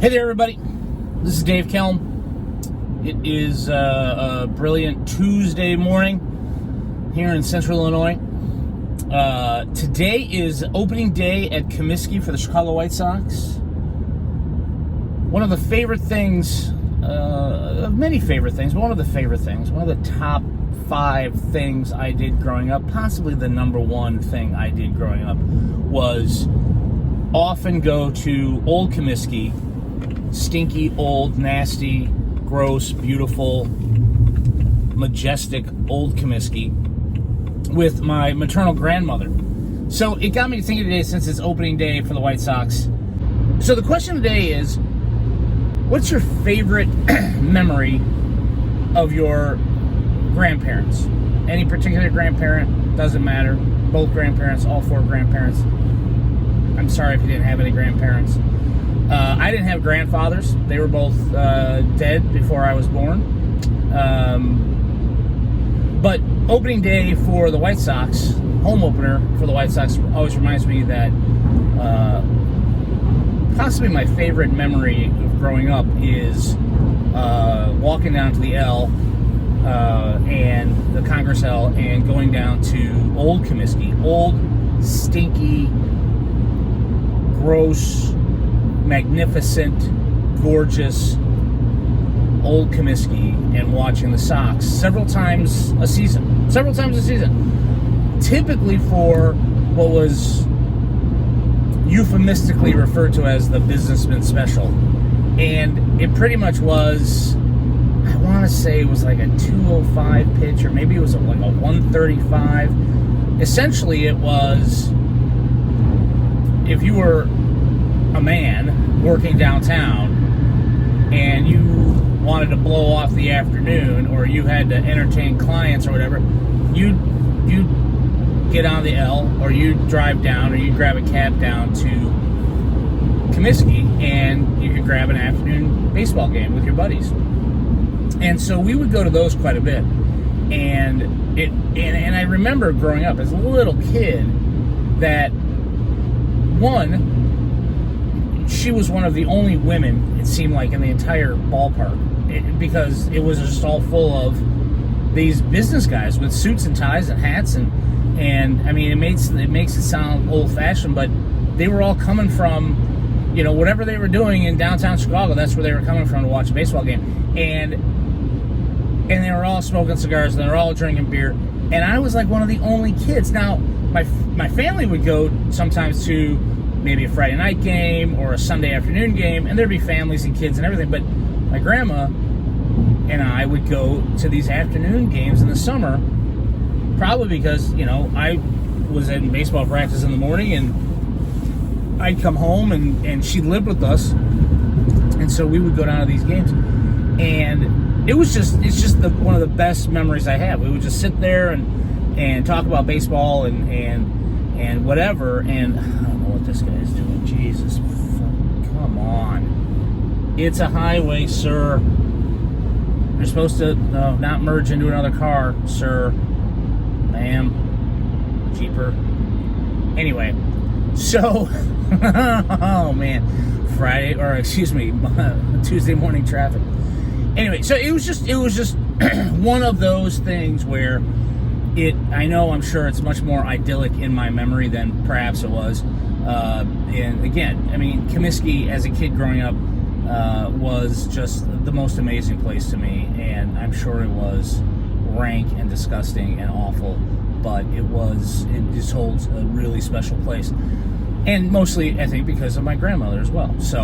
Hey there, everybody. This is Dave Kelm. It is a brilliant Tuesday morning here in Central Illinois. Today is opening day at Comiskey for the Chicago White Sox. One of the favorite things, many favorite things, but one of the top 5 things I did growing up, possibly the number one thing I did growing up, was often go to Old Comiskey, stinky, old, nasty, gross, beautiful, majestic Old Comiskey, with my maternal grandmother. So it got me thinking today, since it's opening day for the White Sox. So the question today is, what's your favorite memory of your grandparents? Any particular grandparent, doesn't matter. Both grandparents, all 4 grandparents. I'm sorry if you didn't have any grandparents. I didn't have grandfathers. They were both dead before I was born. But opening day for the White Sox, home opener for the White Sox, always reminds me that possibly my favorite memory of growing up is walking down to the L and the Congress L and going down to Old Comiskey. Old, stinky, gross, magnificent, gorgeous Old Comiskey, and watching the Sox several times a season. Typically for what was euphemistically referred to as the businessman special. And it pretty much was, I want to say it was like a 205 pitch, or maybe it was like a 135. Essentially, it was, if you were a man working downtown and you wanted to blow off the afternoon, or you had to entertain clients or whatever, you'd get on the L, or you'd drive down, or you'd grab a cab down to Comiskey, and you could grab an afternoon baseball game with your buddies. And so we would go to those quite a bit. And I remember growing up as a little kid that, one, she was one of the only women, it seemed like, in the entire ballpark, because it was just all full of these business guys with suits and ties and hats, and I mean, it makes it sound old-fashioned, but they were all coming from, whatever they were doing in downtown Chicago, that's where they were coming from to watch a baseball game, and they were all smoking cigars, and they were all drinking beer, and I was like one of the only kids. Now, my family would go sometimes to maybe a Friday night game or a Sunday afternoon game, and there'd be families and kids and everything, but my grandma and I would go to these afternoon games in the summer, probably because, I was in baseball practice in the morning, and I'd come home, and she lived with us, and so we would go down to these games, and it's just one of the best memories I have. We would just sit there and talk about baseball and whatever, and I don't know what this guy is doing. Jesus, come on. It's a highway, sir. You're supposed to not merge into another car, sir. Ma'am. Jeeper. Anyway, so, oh man, Tuesday morning traffic. Anyway, so it was just one of those things where I'm sure it's much more idyllic in my memory than perhaps it was. And again, I mean, Comiskey as a kid growing up was just the most amazing place to me, and I'm sure it was rank and disgusting and awful, but it just holds a really special place. And mostly, I think, because of my grandmother as well. So